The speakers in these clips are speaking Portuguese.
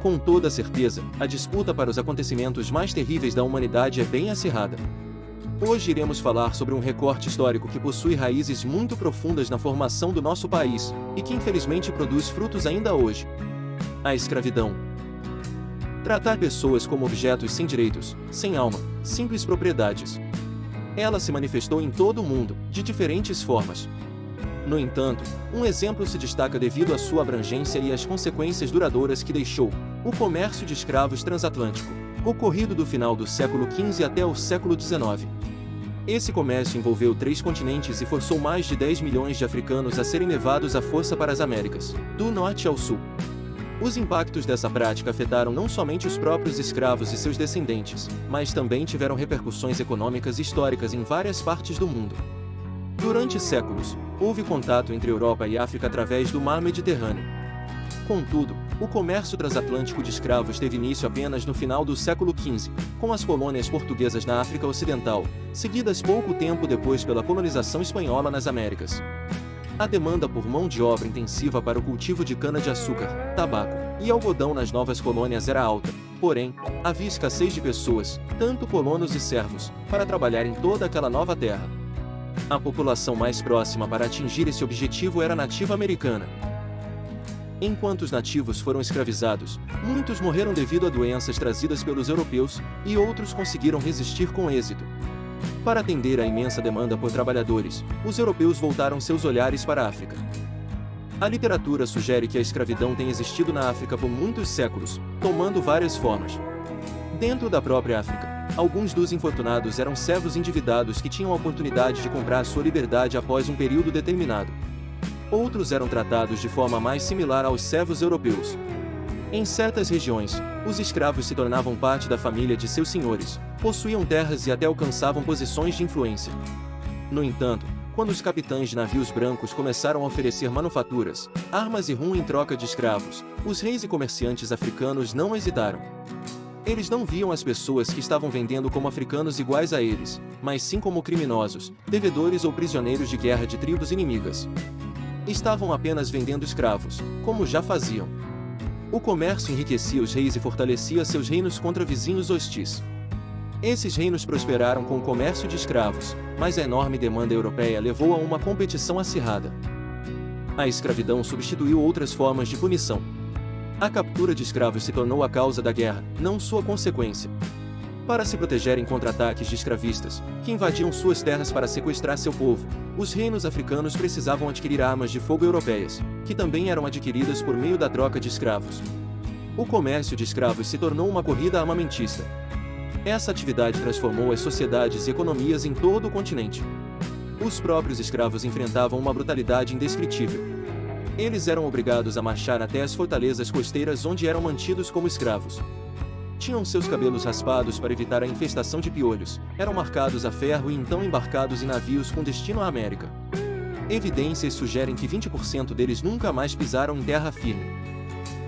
Com toda certeza, a disputa para os acontecimentos mais terríveis da humanidade é bem acirrada. Hoje iremos falar sobre um recorte histórico que possui raízes muito profundas na formação do nosso país, e que infelizmente produz frutos ainda hoje. A escravidão. Tratar pessoas como objetos sem direitos, sem alma, simples propriedades. Ela se manifestou em todo o mundo, de diferentes formas. No entanto, um exemplo se destaca devido à sua abrangência e às consequências duradouras que deixou: o comércio de escravos transatlântico, ocorrido do final do século XV até o século XIX. Esse comércio envolveu 3 continentes e forçou mais de 10 milhões de africanos a serem levados à força para as Américas, do norte ao sul. Os impactos dessa prática afetaram não somente os próprios escravos e seus descendentes, mas também tiveram repercussões econômicas e históricas em várias partes do mundo. Durante séculos, houve contato entre Europa e África através do mar Mediterrâneo. Contudo, o comércio transatlântico de escravos teve início apenas no final do século XV, com as colônias portuguesas na África Ocidental, seguidas pouco tempo depois pela colonização espanhola nas Américas. A demanda por mão de obra intensiva para o cultivo de cana-de-açúcar, tabaco e algodão nas novas colônias era alta, porém, havia escassez de pessoas, tanto colonos e servos, para trabalhar em toda aquela nova terra. A população mais próxima para atingir esse objetivo era a nativa americana. Enquanto os nativos foram escravizados, muitos morreram devido a doenças trazidas pelos europeus, e outros conseguiram resistir com êxito. Para atender à imensa demanda por trabalhadores, os europeus voltaram seus olhares para a África. A literatura sugere que a escravidão tem existido na África por muitos séculos, tomando várias formas. Dentro da própria África, alguns dos infortunados eram servos endividados que tinham a oportunidade de comprar sua liberdade após um período determinado. Outros eram tratados de forma mais similar aos servos europeus. Em certas regiões, os escravos se tornavam parte da família de seus senhores, possuíam terras e até alcançavam posições de influência. No entanto, quando os capitães de navios brancos começaram a oferecer manufaturas, armas e rum em troca de escravos, os reis e comerciantes africanos não hesitaram. Eles não viam as pessoas que estavam vendendo como africanos iguais a eles, mas sim como criminosos, devedores ou prisioneiros de guerra de tribos inimigas. Estavam apenas vendendo escravos, como já faziam. O comércio enriquecia os reis e fortalecia seus reinos contra vizinhos hostis. Esses reinos prosperaram com o comércio de escravos, mas a enorme demanda europeia levou a uma competição acirrada. A escravidão substituiu outras formas de punição. A captura de escravos se tornou a causa da guerra, não sua consequência. Para se protegerem contra ataques de escravistas, que invadiam suas terras para sequestrar seu povo, os reinos africanos precisavam adquirir armas de fogo europeias, que também eram adquiridas por meio da troca de escravos. O comércio de escravos se tornou uma corrida armamentista. Essa atividade transformou as sociedades e economias em todo o continente. Os próprios escravos enfrentavam uma brutalidade indescritível. Eles eram obrigados a marchar até as fortalezas costeiras onde eram mantidos como escravos. Tinham seus cabelos raspados para evitar a infestação de piolhos, eram marcados a ferro e então embarcados em navios com destino à América. Evidências sugerem que 20% deles nunca mais pisaram em terra firme.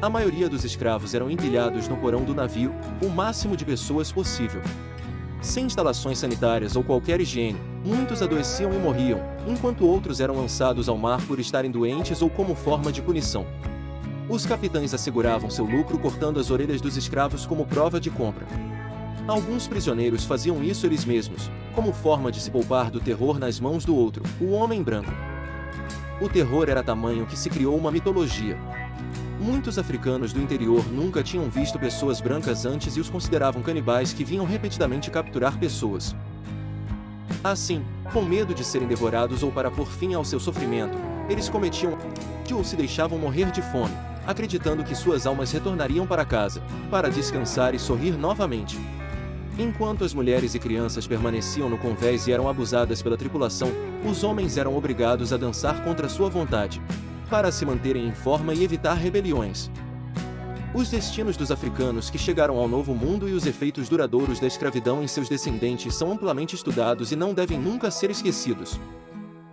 A maioria dos escravos eram empilhados no porão do navio, o máximo de pessoas possível. Sem instalações sanitárias ou qualquer higiene, muitos adoeciam e morriam, enquanto outros eram lançados ao mar por estarem doentes ou como forma de punição. Os capitães asseguravam seu lucro cortando as orelhas dos escravos como prova de compra. Alguns prisioneiros faziam isso eles mesmos, como forma de se poupar do terror nas mãos do outro, o homem branco. O terror era tamanho que se criou uma mitologia. Muitos africanos do interior nunca tinham visto pessoas brancas antes e os consideravam canibais que vinham repetidamente capturar pessoas. Assim, com medo de serem devorados ou para pôr fim ao seu sofrimento, eles cometiam ou se deixavam morrer de fome, acreditando que suas almas retornariam para casa, para descansar e sorrir novamente. Enquanto as mulheres e crianças permaneciam no convés e eram abusadas pela tripulação, os homens eram obrigados a dançar contra sua vontade, para se manterem em forma e evitar rebeliões. Os destinos dos africanos que chegaram ao Novo Mundo e os efeitos duradouros da escravidão em seus descendentes são amplamente estudados e não devem nunca ser esquecidos.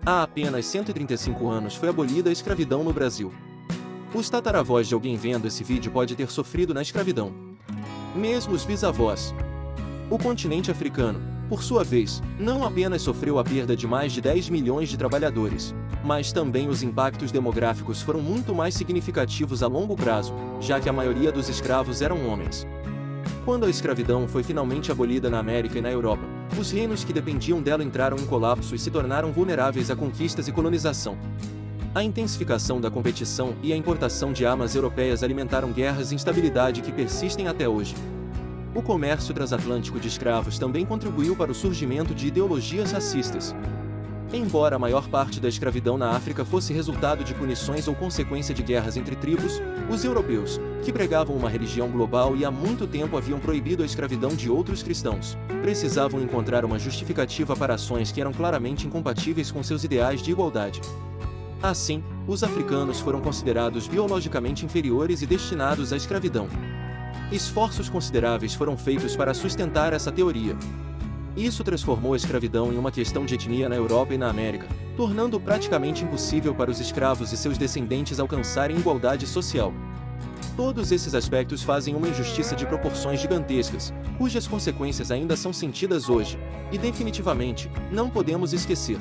Há apenas 135 anos foi abolida a escravidão no Brasil. Os tataravós de alguém vendo esse vídeo pode ter sofrido na escravidão. Mesmo os bisavós. O continente africano, por sua vez, não apenas sofreu a perda de mais de 10 milhões de trabalhadores, Mas também os impactos demográficos foram muito mais significativos a longo prazo, já que a maioria dos escravos eram homens. Quando a escravidão foi finalmente abolida na América e na Europa, os reinos que dependiam dela entraram em colapso e se tornaram vulneráveis a conquistas e colonização. A intensificação da competição e a importação de armas europeias alimentaram guerras e instabilidade que persistem até hoje. O comércio transatlântico de escravos também contribuiu para o surgimento de ideologias racistas. Embora a maior parte da escravidão na África fosse resultado de punições ou consequência de guerras entre tribos, os europeus, que pregavam uma religião global e há muito tempo haviam proibido a escravidão de outros cristãos, precisavam encontrar uma justificativa para ações que eram claramente incompatíveis com seus ideais de igualdade. Assim, os africanos foram considerados biologicamente inferiores e destinados à escravidão. Esforços consideráveis foram feitos para sustentar essa teoria. Isso transformou a escravidão em uma questão de etnia na Europa e na América, tornando praticamente impossível para os escravos e seus descendentes alcançarem igualdade social. Todos esses aspectos fazem uma injustiça de proporções gigantescas, cujas consequências ainda são sentidas hoje, e definitivamente, não podemos esquecer.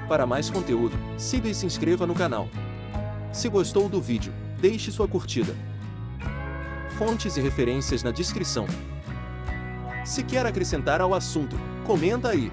Para mais conteúdo, siga e se inscreva no canal. Se gostou do vídeo, deixe sua curtida. Fontes e referências na descrição. Se quer acrescentar ao assunto, comenta aí.